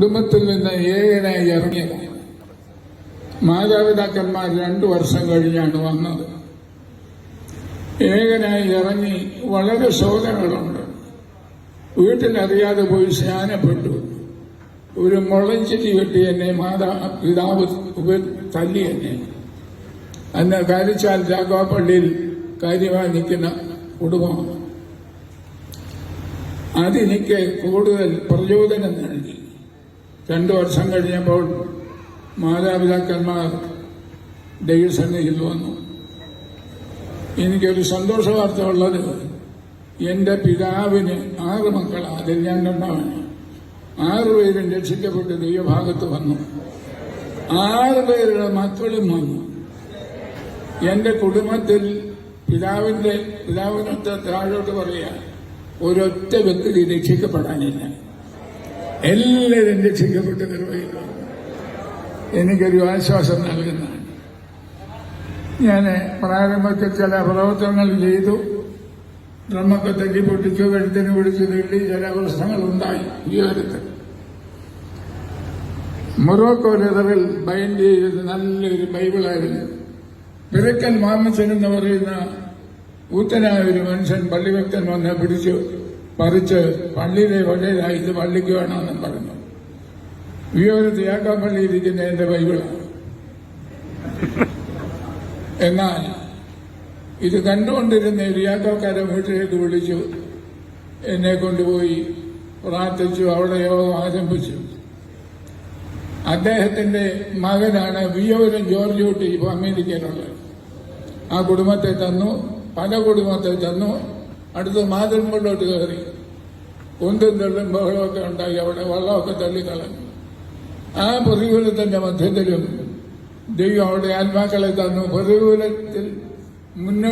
കുടുംബത്തിൽ നിന്ന് ഏകനായി ഇറങ്ങിയതാണ്. മാതാപിതാക്കന്മാർ 2 വർഷം കഴിഞ്ഞാണ് വന്നത്. ഏകനായി ഇറങ്ങി വളരെ ശോധനകളുണ്ട്. വീട്ടിലറിയാതെ പോയി സ്നാനപ്പെട്ടു. ഒരു മുളഞ്ചിരി വെട്ടി എന്നെ പിതാവ് തല്ലി എന്നെ. അന്ന് കാരിച്ചാൽ രാഘവപ്പള്ളിയിൽ കാര്യമായി നിൽക്കുന്ന കുടുംബമാണ്. അതെനിക്ക് കൂടുതൽ പ്രചോദനം നൽകി. 2 വർഷം കഴിഞ്ഞപ്പോൾ മാതാപിതാക്കന്മാർ ദൈവസന്നിധിയിൽ വന്നു. എനിക്കൊരു സന്തോഷ വാർത്ത ഉള്ളത്, എന്റെ പിതാവിന് 6 മക്കളാണ്. അതിൽ ഞാൻ രണ്ടാമനാണ്. 6 പേരും രക്ഷിക്കപ്പെട്ട് ദൈവഭാഗത്ത് വന്നു. 6 പേരുടെ മക്കളും വന്നു. എന്റെ കുടുംബത്തിൽ പിതാവിനൊത്ത് താഴോട്ട് പറയാ, ഒരൊറ്റ വ്യക്തി രക്ഷിക്കപ്പെടാനില്ല. എല്ലാവരും രക്ഷിക്കപ്പെട്ട് നിർവഹിക്കുന്നു. എനിക്കൊരു ആശ്വാസം നൽകുന്നതാണ്. ഞാൻ പ്രാരംഭത്തിൽ ചില പ്രവർത്തനങ്ങൾ ചെയ്തു. ഡ്രമ്മൊക്കെ തല്ലി പൊട്ടിച്ചു, കഴുത്തിന് പിടിച്ചു നീട്ടി. ചില പ്രശ്നങ്ങളുണ്ടായി. ജീവിതത്തിൽ മൊറോക്കോ ലെതറിൽ ബൈൻഡ് ചെയ്ത് നല്ലൊരു ബൈബിളായിരുന്നു. പിറക്കൽ മാമച്ചൻ എന്ന് പറയുന്ന ഊത്തനായ ഒരു മനുഷ്യൻ പള്ളിഭക്തൻ വന്ന് പിടിച്ചു പറിച്ച് പള്ളിയിലെ വകയിലായി ഇത് പള്ളിക്ക് വേണമെന്നും പറഞ്ഞു. വിയോരത്ത് യാക്കാപ്പള്ളി ഇരിക്കുന്ന എന്റെ ബൈബിളാണ്. എന്നാൽ ഇത് കണ്ടുകൊണ്ടിരുന്ന ഒരു യാക്കോക്കാരെ വീട്ടിലേക്ക് വിളിച്ചു. എന്നെ കൊണ്ടുപോയി പ്രാർത്ഥിച്ചു. അവിടെ യോഗം ആരംഭിച്ചു. അദ്ദേഹത്തിന്റെ മകനാണ് വിയോരം ജോർജ് കുട്ടി, ഇപ്പോൾ അമേരിക്കയിലുള്ളത്. ആ കുടുംബത്തെ തന്നു, പല കുടുംബത്തെ തന്നു. അടുത്ത് മാതൃമുകളിലോട്ട് കയറി കുന്തും തള്ളും ബഹളമൊക്കെ ഉണ്ടായി. അവിടെ വള്ളമൊക്കെ തള്ളിക്കളഞ്ഞു. ആ പ്രതികൂലത്തിന്റെ മധ്യത്തിലും ദൈവം അവിടെ ആത്മാക്കളെ തന്നു. പ്രതികൂലത്തിൽ മുന്നോട്ട്